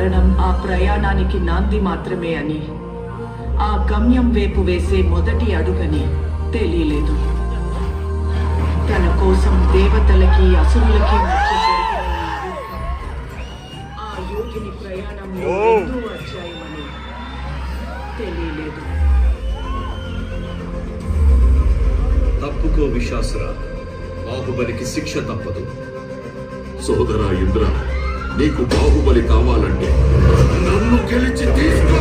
మరణం ఆ ప్రయాణానికి నాంది మాత్రమే అని, ఆ గమ్యం వైపు వేసే మొదటి అడుగని తెలియలేదు. తన కోసం దేవతలకి అసురులకి మధ్య జరిగిన ఆ యోగిని ప్రయాణంలో రెండో అధ్యాయమని తెలియలేదు. తప్పుకో విశ్వాసురా, బాహుబలికి శిక్ష తప్పదు. సోదరా ఇంద్ర, నీకు బాహుబలి కావాలంటే నన్ను గెలిచి తీసుకో.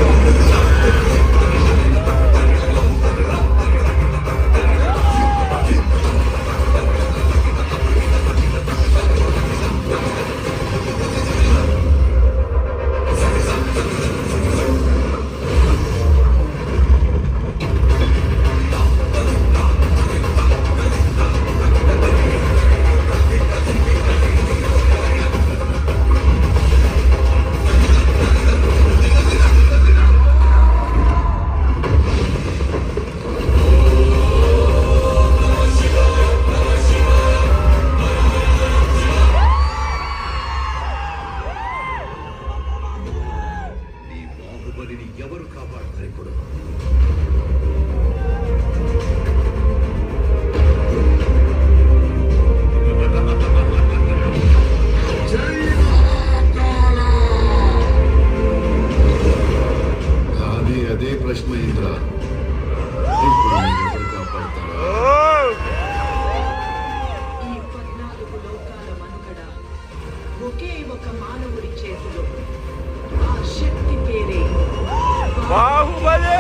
ఎవరు కాపాడతారు ఇప్పుడు? కానీ అదే ప్రశ్న ఇంద్ర, ఇప్పుడు ఎవరు కాపాడతారా? ఈ 14 లోకాల మనుగడ ఒకే ఒక మానవుడి చేతిలో. ఆ శక్తి పేరే బాహుబలి.